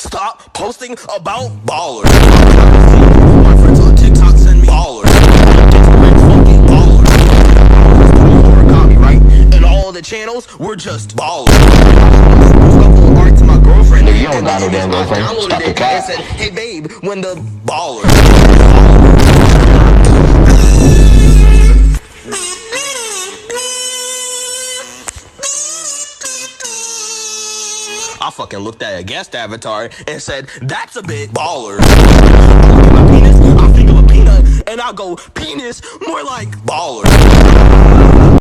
stop posting about ballers. My friends on TikTok send me ballers. Fucking ballers. Copyright. And all the channels were just ballers. Couple art to my girlfriend. Nigga, you don't got no damn girlfriend. I Stop downloaded the it cat. and said, hey babe, when the ballers. I fucking looked at a guest avatar and said, that's a bit baller. I look at my penis, I think of a peanut, and I go, penis, more like baller.